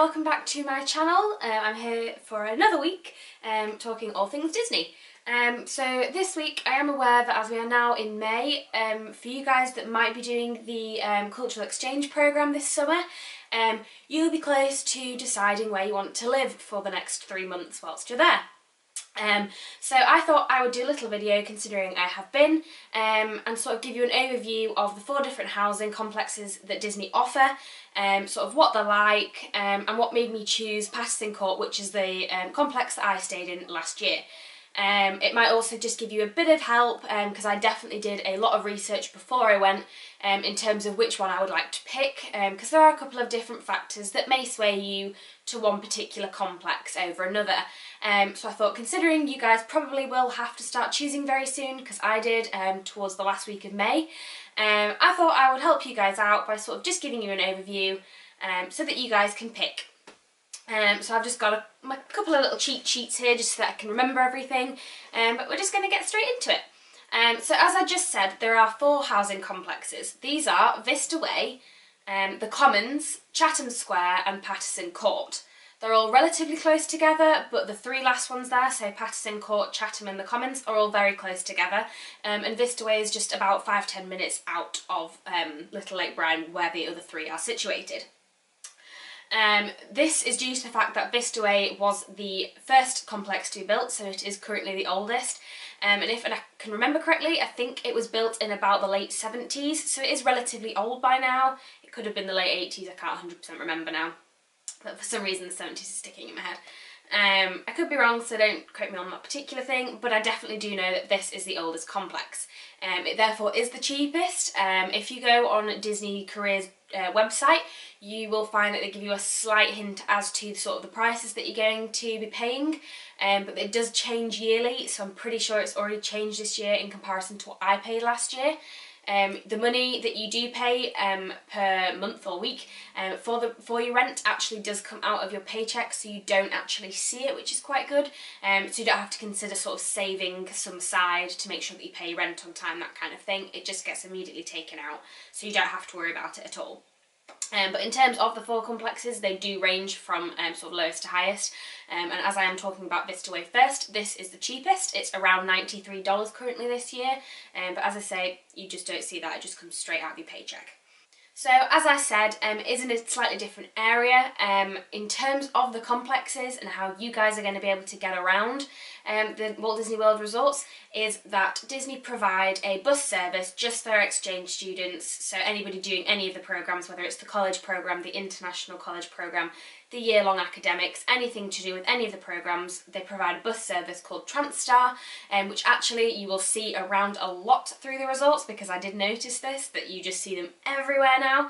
welcome back to my channel. I'm here for another week talking all things Disney. So this week I am aware that as we are now in May, for you guys that might be doing the cultural exchange programme this summer, you'll be close to deciding where you want to live for the next 3 months whilst you're there. So I thought I would do a little video considering I have been and sort of give you an overview of the 4 different housing complexes that Disney offer, sort of what they're like and what made me choose Patterson Court, which is the complex that I stayed in last year. It might also just give you a bit of help because I definitely did a lot of research before I went in terms of which one I would like to pick, because there are a couple of different factors that may sway you to one particular complex over another. So I thought, considering you guys probably will have to start choosing very soon, because I did towards the last week of May, I thought I would help you guys out by sort of just giving you an overview so that you guys can pick. So I've just got a couple of little cheat sheets here just so that I can remember everything, but we're just going to get straight into it. So as I just said, there are 4 housing complexes. These are Vista Way, the Commons, Chatham Square and Patterson Court. They're all relatively close together, but the 3 last ones there, so Patterson Court, Chatham and the Commons, are all very close together, and Vista Way is just about 5–10 minutes out of Little Lake Brine, where the other 3 are situated. This is due to the fact that Vista Way was the first complex to be built, so it is currently the oldest. And if I can remember correctly, I think it was built in about the late 70s, so it is relatively old by now. It could have been the late 80s, I can't 100% remember now, but for some reason the 70s is sticking in my head. I could be wrong, so don't quote me on that particular thing, but I definitely do know that this is the oldest complex. It therefore is the cheapest. If you go on Disney Careers website, you will find that they give you a slight hint as to sort of the prices that you're going to be paying, but it does change yearly, so I'm pretty sure it's already changed this year in comparison to what I paid last year. The money that you do pay per month or week for your rent actually does come out of your paycheck, so you don't actually see it, which is quite good. So you don't have to consider sort of saving some side to make sure that you pay rent on time, that kind of thing. It just gets immediately taken out, so you don't have to worry about it at all. But in terms of the 4 complexes, they do range from sort of lowest to highest, and as I am talking about Vista Way first, this is the cheapest. It's around $93 currently this year, but as I say, you just don't see that, it just comes straight out of your paycheck. So as I said, it is in a slightly different area. In terms of the complexes and how you guys are going to be able to get around the Walt Disney World resorts, is that Disney provide a bus service just for their exchange students, so anybody doing any of the programmes, whether it's the college programme, the international college programme, the year-long academics, anything to do with any of the programmes, they provide a bus service called Transstar, which actually you will see around a lot through the resorts, because I did notice this, that you just see them everywhere now.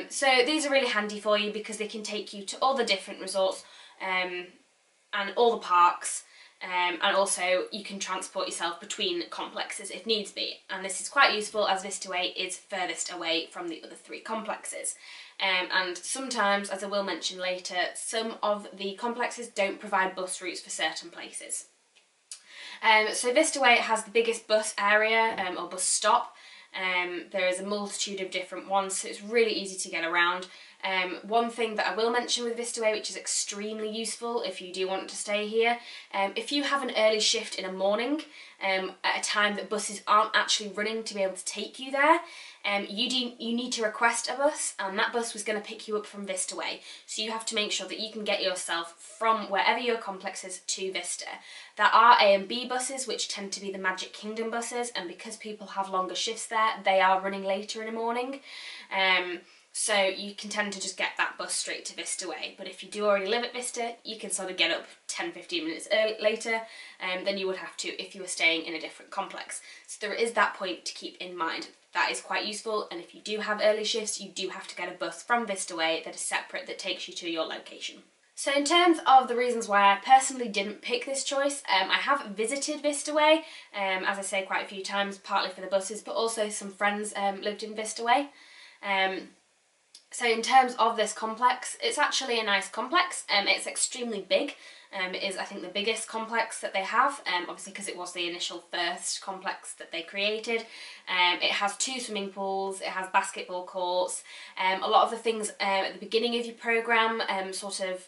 So these are really handy for you because they can take you to all the different resorts and all the parks, and also you can transport yourself between complexes if needs be, and this is quite useful as Vista Way is furthest away from the other 3 complexes. And sometimes, as I will mention later, some of the complexes don't provide bus routes for certain places. So Vista Way has the biggest bus area or bus stop. There is a multitude of different ones, so it's really easy to get around. One thing that I will mention with Vista Way, which is extremely useful if you do want to stay here, if you have an early shift in a morning at a time that buses aren't actually running to be able to take you there, you need to request a bus, and that bus was going to pick you up from Vista Way. So you have to make sure that you can get yourself from wherever your complex is to Vista. There are A and B buses, which tend to be the Magic Kingdom buses, and because people have longer shifts there, they are running later in the morning. So you can tend to just get that bus straight to Vista Way, but if you do already live at Vista, you can sort of get up 10–15 minutes later than you would have to if you were staying in a different complex. So there is that point to keep in mind. That is quite useful, and if you do have early shifts, you do have to get a bus from Vista Way that is separate, that takes you to your location. So in terms of the reasons why I personally didn't pick this choice, I have visited Vista Way, as I say, quite a few times, partly for the buses, but also some friends lived in Vista Way. So in terms of this complex, it's actually a nice complex. It's extremely big. It is, I think, the biggest complex that they have, obviously because it was the initial first complex that they created. It has 2 swimming pools, it has basketball courts, a lot of the things at the beginning of your programme, sort of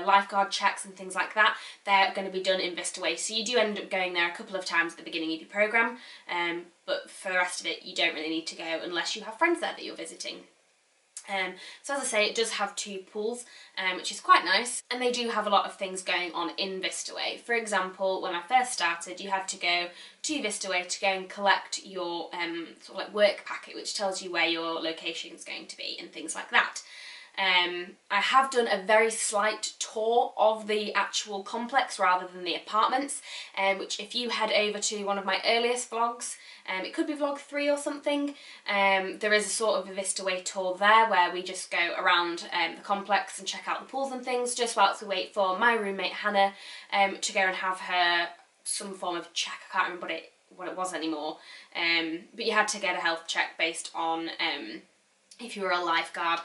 lifeguard checks and things like that, they're going to be done in Vistaway. So you do end up going there a couple of times at the beginning of your programme, but for the rest of it you don't really need to go unless you have friends there that you're visiting. So as I say, it does have 2 pools, which is quite nice, and they do have a lot of things going on in Vistaway. For example, when I first started, you had to go to Vistaway to go and collect your sort of like work packet, which tells you where your location is going to be and things like that. I have done a very slight tour of the actual complex rather than the apartments, which if you head over to one of my earliest vlogs, it could be vlog 3 or something, there is a sort of a Vistaway tour there where we just go around the complex and check out the pools and things, just whilst we wait for my roommate Hannah to go and have her some form of check. I can't remember what it was anymore, but you had to get a health check based on if you were a lifeguard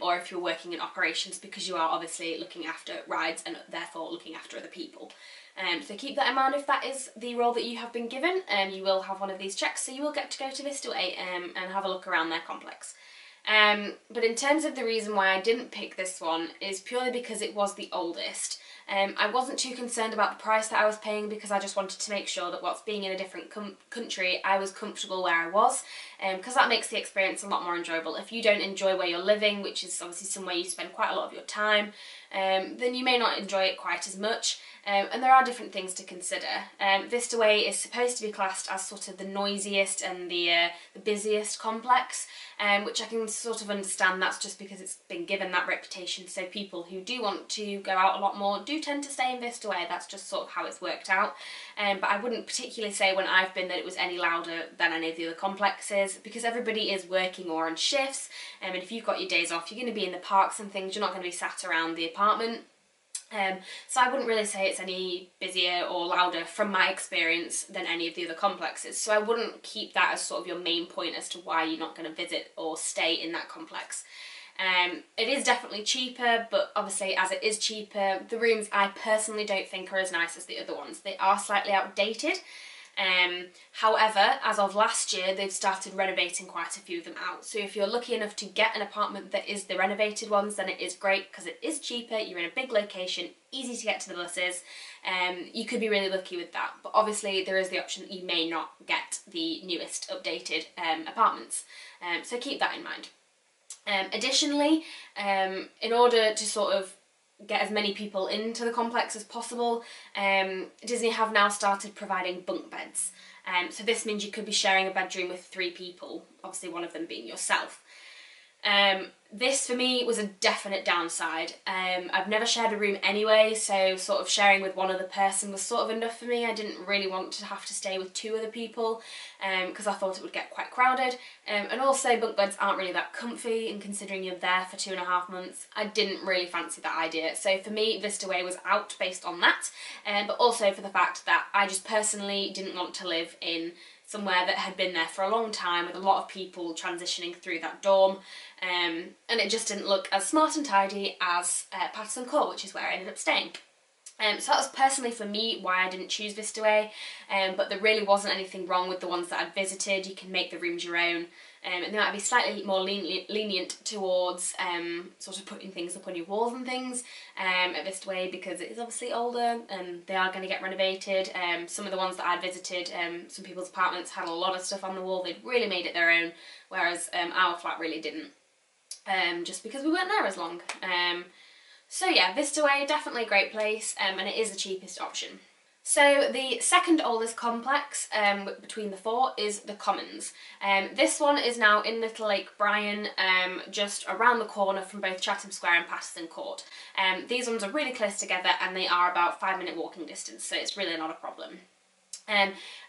or if you're working in operations, because you are obviously looking after rides and therefore looking after other people. So keep that in mind if that is the role that you have been given. You will have one of these checks, so you will get to go to Vistaway and have a look around their complex. But in terms of the reason why I didn't pick this one is purely because it was the oldest. I wasn't too concerned about the price that I was paying, because I just wanted to make sure that whilst being in a different country I was comfortable where I was, because that makes the experience a lot more enjoyable. If you don't enjoy where you're living, which is obviously somewhere you spend quite a lot of your time, then you may not enjoy it quite as much. And there are different things to consider. Vistaway is supposed to be classed as sort of the noisiest and the busiest complex, which I can sort of understand. That's just because it's been given that reputation, so people who do want to go out a lot more do tend to stay in Vistaway. That's just sort of how it's worked out. But I wouldn't particularly say when I've been that it was any louder than any of the other complexes, because everybody is working or on shifts, and if you've got your days off, you're going to be in the parks and things, you're not going to be sat around the apartment. So I wouldn't really say it's any busier or louder from my experience than any of the other complexes, so I wouldn't keep that as sort of your main point as to why you're not going to visit or stay in that complex. It is definitely cheaper, but obviously as it is cheaper, the rooms I personally don't think are as nice as the other ones. They are slightly outdated. However, as of last year, they've started renovating quite a few of them out. So if you're lucky enough to get an apartment that is the renovated ones, then it is great because it is cheaper, you're in a big location, easy to get to the buses, you could be really lucky with that. But obviously there is the option that you may not get the newest updated apartments, so keep that in mind. Additionally, in order to sort of get as many people into the complex as possible, Disney have now started providing bunk beds. So this means you could be sharing a bedroom with 3 people, obviously one of them being yourself. This for me was a definite downside. I've never shared a room anyway, so sort of sharing with one other person was sort of enough for me. I didn't really want to have to stay with 2 other people because I thought it would get quite crowded, and also bunk beds aren't really that comfy, and considering you're there for 2.5 months, I didn't really fancy that idea. So for me, Vistaway was out based on that, but also for the fact that I just personally didn't want to live in somewhere that had been there for a long time with a lot of people transitioning through that dorm, and it just didn't look as smart and tidy as Patterson Court, which is where I ended up staying. So that was personally for me why I didn't choose Vistaway, but there really wasn't anything wrong with the ones that I'd visited. You can make the rooms your own, and they might be slightly more lenient towards sort of putting things up on your walls and things at Vistaway, because it is obviously older and they are going to get renovated. Some of the ones that I'd visited, some people's apartments had a lot of stuff on the wall. They'd really made it their own, whereas our flat really didn't, just because we weren't there as long. So yeah, Vistaway, definitely a great place, and it is the cheapest option. So the second oldest complex between the 4 is the Commons. This one is now in Little Lake Bryan, just around the corner from both Chatham Square and Patterson Court. These ones are really close together and they are about 5-minute walking distance, so it's really not a problem.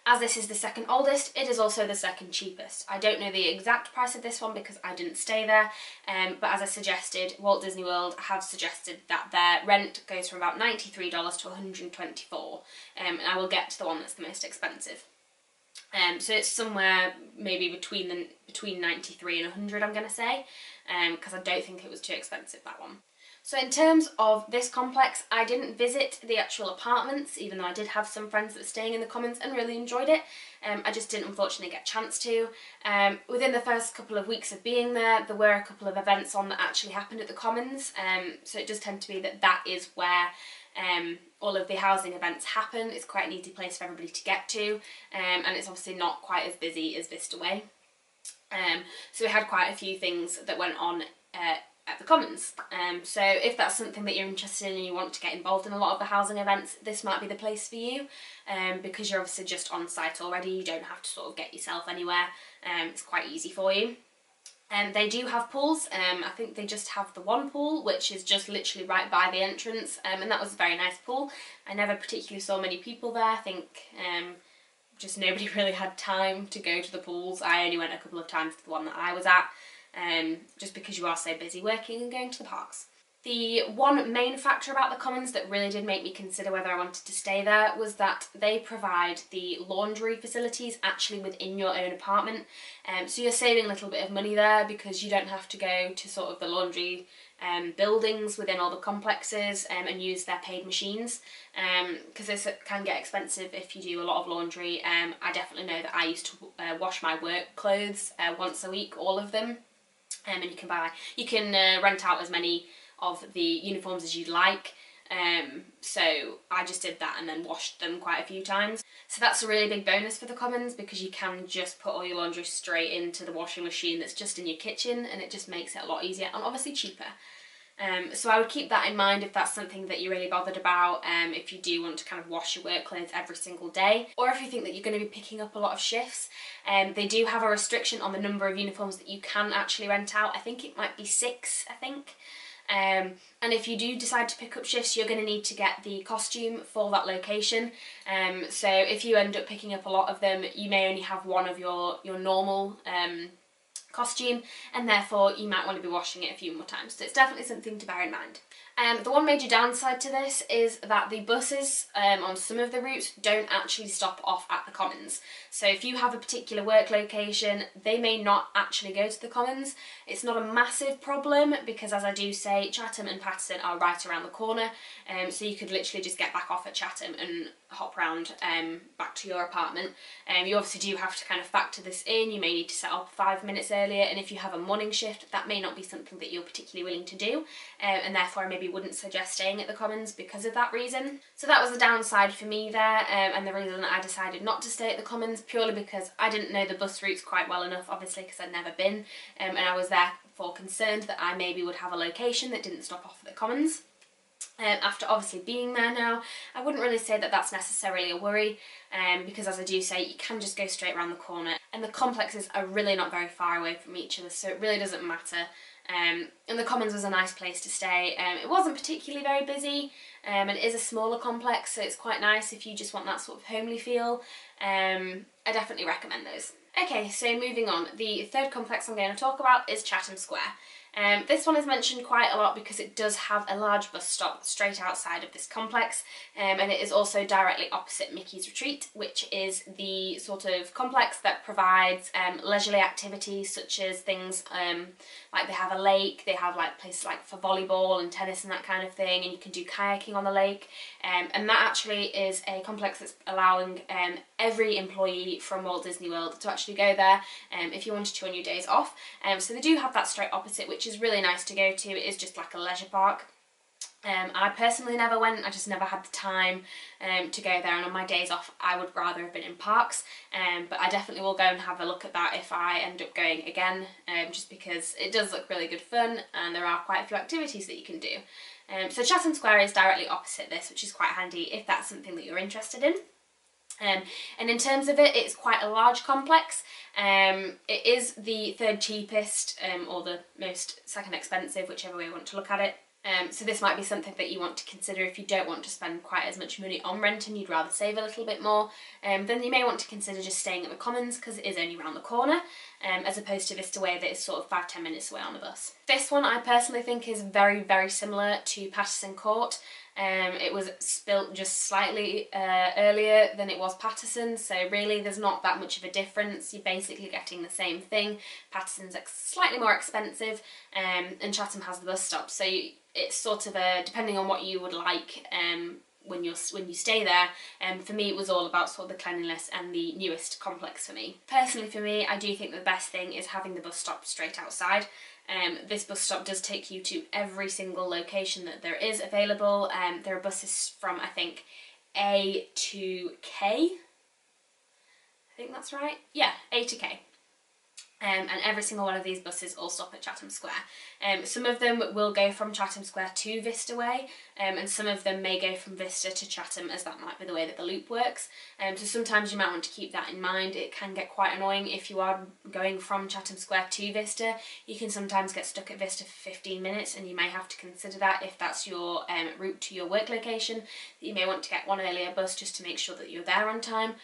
As this is the second oldest, it is also the second cheapest. I don't know the exact price of this one because I didn't stay there, but as I suggested, Walt Disney World have suggested that their rent goes from about $93 to $124, and I will get to the one that's the most expensive. So it's somewhere maybe between 93 and 100, I'm going to say, because I don't think it was too expensive, that one. So in terms of this complex, I didn't visit the actual apartments, even though I did have some friends that were staying in the Commons and really enjoyed it. I just didn't unfortunately get a chance to. Within the first couple of weeks of being there were a couple of events on that actually happened at the Commons, so it does tend to be that is where all of the housing events happen. It's quite an easy place for everybody to get to, and it's obviously not quite as busy as Vista Way. So we had quite a few things that went on at the Commons. So if that's something that you're interested in and you want to get involved in a lot of the housing events, this might be the place for you, because you're obviously just on site already. You don't have to sort of get yourself anywhere. It's quite easy for you. They do have pools. I think they just have the one pool, which is just literally right by the entrance, and that was a very nice pool. I never particularly saw many people there. I think just nobody really had time to go to the pools. I only went a couple of times to the one that I was at, just because you are so busy working and going to the parks. The one main factor about the Commons that really did make me consider whether I wanted to stay there was that they provide the laundry facilities actually within your own apartment. So you're saving a little bit of money there because you don't have to go to sort of the laundry buildings within all the complexes and use their paid machines, because this can get expensive if you do a lot of laundry. I definitely know that I used to wash my work clothes once a week, all of them, and you can rent out as many of the uniforms as you'd like, so I just did that and then washed them quite a few times. So that's a really big bonus for the Commons, because you can just put all your laundry straight into the washing machine that's just in your kitchen, and it just makes it a lot easier and obviously cheaper. So I would keep that in mind if that's something that you're really bothered about, if you do want to kind of wash your work clothes every single day, or if you think that you're going to be picking up a lot of shifts. They do have a restriction on the number of uniforms that you can actually rent out. I think it might be 6, I think. And if you do decide to pick up shifts, you're going to need to get the costume for that location. So if you end up picking up a lot of them, you may only have one of your normal costume, and therefore you might want to be washing it a few more times. So it's definitely something to bear in mind. The one major downside to this is that the buses on some of the routes don't actually stop off at the Commons. So if you have a particular work location, they may not actually go to the Commons. It's not a massive problem because, as I do say, Chatham and Paterson are right around the corner, so you could literally just get back off at Chatham and hop round back to your apartment. You obviously do have to kind of factor this in. You may need to set up 5 minutes earlier, and if you have a morning shift, that may not be something that you're particularly willing to do, and therefore I maybe wouldn't suggest staying at the Commons because of that reason. So that was the downside for me there, and the reason that I decided not to stay at the Commons, purely because I didn't know the bus routes quite well enough, obviously, because I'd never been, and I was therefore concerned that I maybe would have a location that didn't stop off at the Commons. After obviously being there now, I wouldn't really say that that's necessarily a worry, because, as I do say, you can just go straight around the corner, and the complexes are really not very far away from each other, so it really doesn't matter. And the Commons was a nice place to stay. It wasn't particularly very busy, and it is a smaller complex, so it's quite nice if you just want that sort of homely feel. I definitely recommend those. Okay, so moving on, the third complex I'm going to talk about is Chatham Square. This one is mentioned quite a lot because it does have a large bus stop straight outside of this complex, and it is also directly opposite Mickey's Retreat, which is the sort of complex that provides leisurely activities such as things like they have a lake, they have like places like for volleyball and tennis and that kind of thing, and you can do kayaking on the lake, and that actually is a complex that's allowing every employee from Walt Disney World to actually go there if you wanted to on your days off. So they do have that straight opposite, which is really nice to go to. It is just like a leisure park. I personally never went, I just never had the time to go there, and on my days off I would rather have been in parks, but I definitely will go and have a look at that if I end up going again, just because it does look really good fun and there are quite a few activities that you can do. So Chatham Square is directly opposite this, which is quite handy if that's something that you're interested in. And in terms of it, it's quite a large complex. It is the third cheapest, or the most second expensive, whichever way you want to look at it. So this might be something that you want to consider if you don't want to spend quite as much money on rent and you'd rather save a little bit more. Then you may want to consider just staying at the Commons because it is only around the corner, as opposed to Vista Way that is sort of 5-10 minutes away on the bus. This one I personally think is very, very similar to Paterson Court. It was built just slightly earlier than it was Patterson, so really there's not that much of a difference. You're basically getting the same thing. Patterson's slightly more expensive, and Chatham has the bus stop, so it's sort of depending on what you would like when you stay there. For me, it was all about sort of the cleanliness and the newest complex for me. Personally, for me, I do think the best thing is having the bus stop straight outside. This bus stop does take you to every single location that there is available. There are buses from, I think, A to K. I think that's right. Yeah, A to K. And every single one of these buses all stop at Chatham Square. Some of them will go from Chatham Square to Vista Way, and some of them may go from Vista to Chatham, as that might be the way that the loop works. So sometimes you might want to keep that in mind. It can get quite annoying if you are going from Chatham Square to Vista. You can sometimes get stuck at Vista for 15 minutes, and you may have to consider that if that's your route to your work location, that you may want to get one earlier bus just to make sure that you're there on time.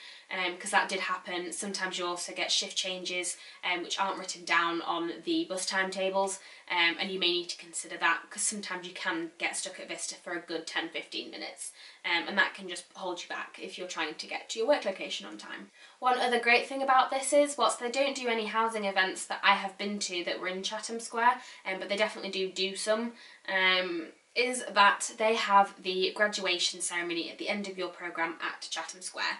Because that did happen. Sometimes you also get shift changes which aren't written down on the bus timetables, and you may need to consider that, because sometimes you can get stuck at Vista for a good 10-15 minutes, and that can just hold you back if you're trying to get to your work location on time. One other great thing about this is, whilst they don't do any housing events that I have been to that were in Chatham Square, but they definitely do some, is that they have the graduation ceremony at the end of your programme at Chatham Square.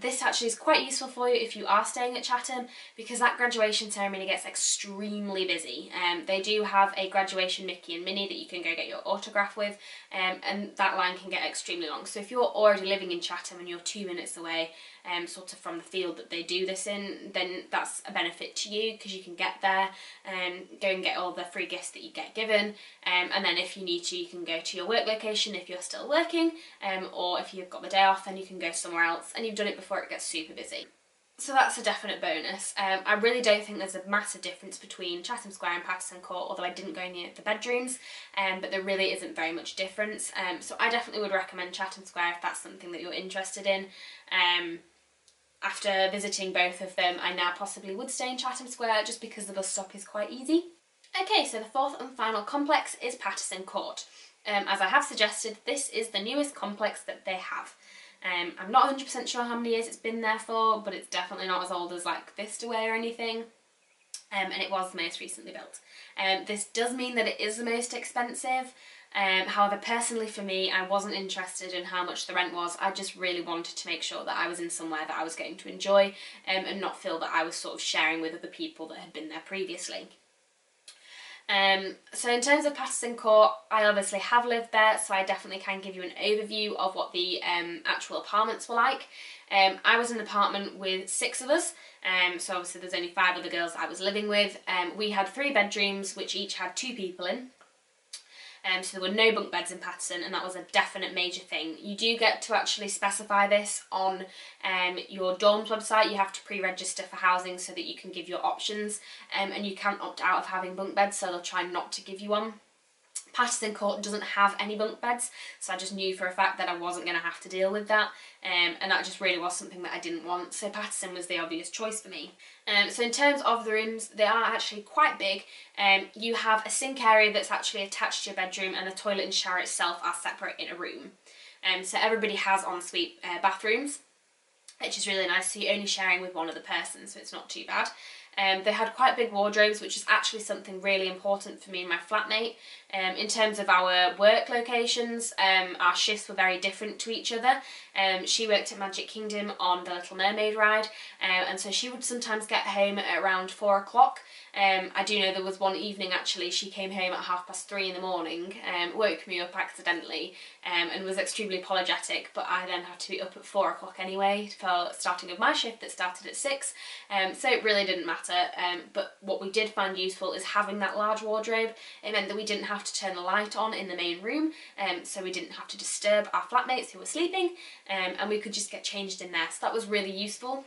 This actually is quite useful for you if you are staying at Chatham, because that graduation ceremony gets extremely busy. They do have a graduation Mickey and Minnie that you can go get your autograph with, and that line can get extremely long. So if you're already living in Chatham and you're 2 minutes away, sort of from the field that they do this in, then that's a benefit to you, because you can get there, go and get all the free gifts that you get given, and then if you need to, you can go to your work location if you're still working, or if you've got the day off, then you can go somewhere else, and you've done it before it gets super busy. So that's a definite bonus. I really don't think there's a massive difference between Chatham Square and Patterson Court, although I didn't go near the bedrooms, but there really isn't very much difference. So I definitely would recommend Chatham Square if that's something that you're interested in. After visiting both of them, I now possibly would stay in Chatham Square just because the bus stop is quite easy. Okay, so the fourth and final complex is Patterson Court. As I have suggested, this is the newest complex that they have. I'm not 100% sure how many years it's been there for, but it's definitely not as old as like Vista Way or anything, and it was the most recently built. This does mean that it is the most expensive. However, personally for me, I wasn't interested in how much the rent was. I just really wanted to make sure that I was in somewhere that I was going to enjoy, and not feel that I was sort of sharing with other people that had been there previously. So in terms of Patterson Court, I obviously have lived there, so I definitely can give you an overview of what the actual apartments were like. I was in an apartment with 6 of us, so obviously there's only 5 other girls I was living with. We had 3 bedrooms which each had 2 people in. So there were no bunk beds in Patterson, and that was a definite major thing. You do get to actually specify this on your dorm's website. You have to pre-register for housing so that you can give your options, and you can opt out of having bunk beds, so they'll try not to give you one. Patterson Court doesn't have any bunk beds, so I just knew for a fact that I wasn't going to have to deal with that, and that just really was something that I didn't want, so Patterson was the obvious choice for me. So in terms of the rooms, they are actually quite big. You have a sink area that's actually attached to your bedroom, and the toilet and shower itself are separate in a room. So everybody has ensuite bathrooms, which is really nice, so you're only sharing with one other person, so it's not too bad. They had quite big wardrobes, which is actually something really important for me and my flatmate. In terms of our work locations, our shifts were very different to each other. She worked at Magic Kingdom on the Little Mermaid ride, and so she would sometimes get home at around 4 o'clock. I do know there was one evening actually she came home at 3:30 in the morning, woke me up accidentally, and was extremely apologetic, but I then had to be up at 4 o'clock anyway for starting of my shift that started at 6, so it really didn't matter. But what we did find useful is having that large wardrobe. It meant that we didn't have to turn the light on in the main room, so we didn't have to disturb our flatmates who were sleeping, and we could just get changed in there, so that was really useful.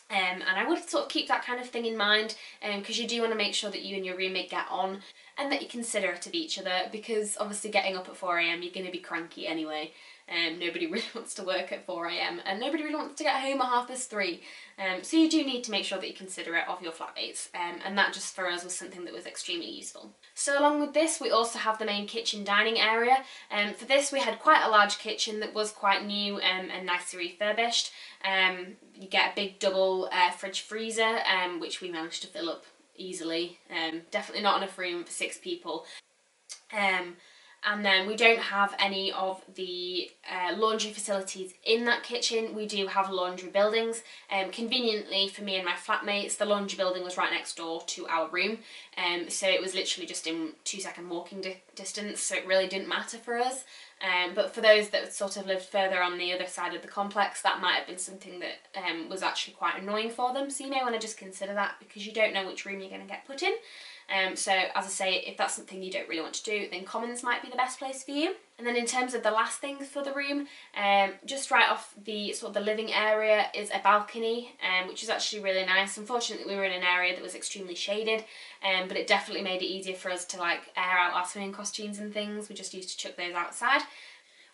And I would sort of keep that kind of thing in mind, because you do want to make sure that you and your roommate get on and that you're considerate of each other, because obviously getting up at 4 AM you're going to be cranky anyway. Nobody really wants to work at 4 AM and nobody really wants to get home at 3:30. So you do need to make sure that you consider it of your flatmates, and that just for us was something that was extremely useful. So along with this, we also have the main kitchen dining area. For this we had quite a large kitchen that was quite new and nicely refurbished. You get a big double fridge freezer, which we managed to fill up easily. Definitely not enough room for 6 people. And then we don't have any of the laundry facilities in that kitchen. We do have laundry buildings. Conveniently for me and my flatmates, the laundry building was right next door to our room. So it was literally just in 2-second walking distance, so it really didn't matter for us. But for those that sort of lived further on the other side of the complex, that might have been something that was actually quite annoying for them. So you may want to just consider that, because you don't know which room you're going to get put in. So as I say, if that's something you don't really want to do, then commons might be the best place for you. And then in terms of the last things for the room, just right off the sort of the living area is a balcony, which is actually really nice. Unfortunately, we were in an area that was extremely shaded, but it definitely made it easier for us to like air out our swimming costumes and things. We just used to chuck those outside.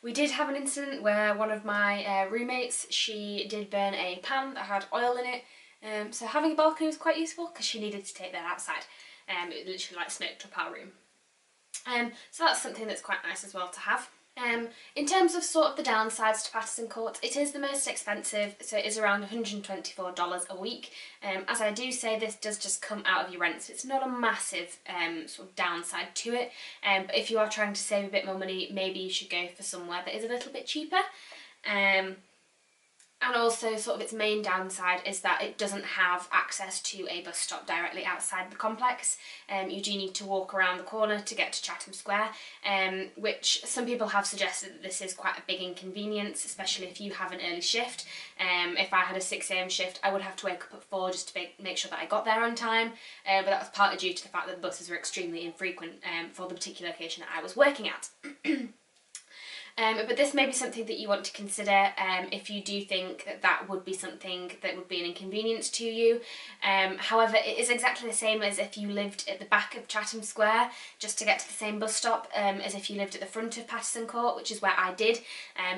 We did have an incident where one of my roommates, she did burn a pan that had oil in it, so having a balcony was quite useful because she needed to take that outside. It literally like smoked up our room. So that's something that's quite nice as well to have. In terms of sort of the downsides to Patterson Court, it is the most expensive, so it is around $124 a week. As I do say, this does just come out of your rent, so it's not a massive sort of downside to it. But if you are trying to save a bit more money, maybe you should go for somewhere that is a little bit cheaper. And also sort of its main downside is that it doesn't have access to a bus stop directly outside the complex. You do need to walk around the corner to get to Chatham Square, which some people have suggested that this is quite a big inconvenience, especially if you have an early shift. If I had a 6 AM shift, I would have to wake up at 4 just to make sure that I got there on time, but that was partly due to the fact that the buses were extremely infrequent for the particular location that I was working at. But this may be something that you want to consider if you do think that that would be something that would be an inconvenience to you. However, it is exactly the same as if you lived at the back of Chatham Square just to get to the same bus stop as if you lived at the front of Patterson Court, which is where I did.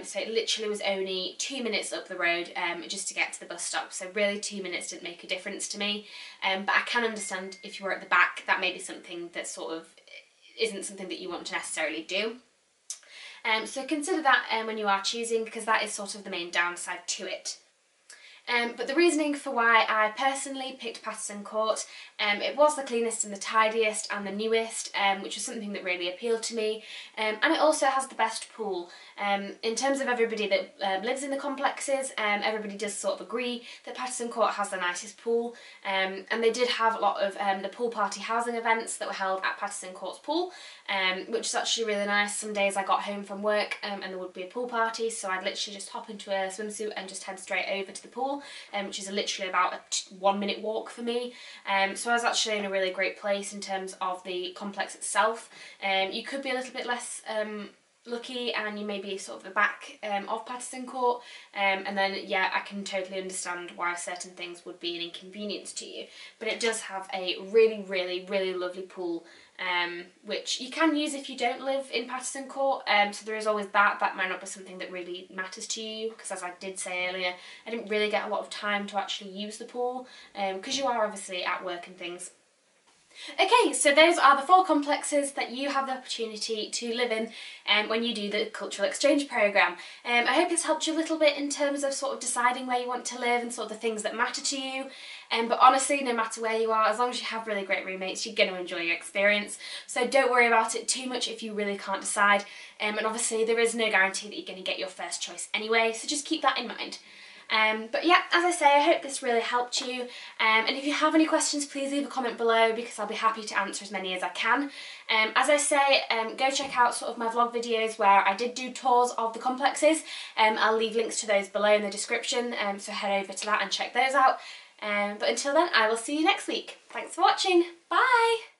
So it literally was only 2 minutes up the road just to get to the bus stop. So really 2 minutes didn't make a difference to me. But I can understand if you were at the back, that may be something that sort of isn't something that you want to necessarily do. So consider that when you are choosing, because that is sort of the main downside to it. But the reasoning for why I personally picked Patterson Court, it was the cleanest and the tidiest and the newest, which was something that really appealed to me, and it also has the best pool. In terms of everybody that lives in the complexes, everybody does sort of agree that Patterson Court has the nicest pool, and they did have a lot of the pool party housing events that were held at Patterson Court's pool, which is actually really nice. Some days I got home from work and there would be a pool party, so I'd literally just hop into a swimsuit and just head straight over to the pool, which is literally about a 1 minute walk for me. So I was actually in a really great place in terms of the complex itself. You could be a little bit less lucky and you may be sort of the back of Patterson Court, and then yeah, I can totally understand why certain things would be an inconvenience to you, but it does have a really lovely pool, which you can use if you don't live in Patterson Court, so there is always that. That might not be something that really matters to you, because as I did say earlier, I didn't really get a lot of time to actually use the pool, because you are obviously at work and things. Okay, so those are the 4 complexes that you have the opportunity to live in when you do the cultural exchange programme. I hope it's helped you a little bit in terms of sort of deciding where you want to live and sort of the things that matter to you. But honestly, no matter where you are, as long as you have really great roommates, you're going to enjoy your experience. So don't worry about it too much if you really can't decide. And obviously there is no guarantee that you're going to get your first choice anyway, so just keep that in mind. But yeah, as I say, I hope this really helped you, and if you have any questions, please leave a comment below, because I'll be happy to answer as many as I can. As I say, go check out sort of my vlog videos where I did do tours of the complexes. I'll leave links to those below in the description, so head over to that and check those out. But until then, I will see you next week. Thanks for watching. Bye!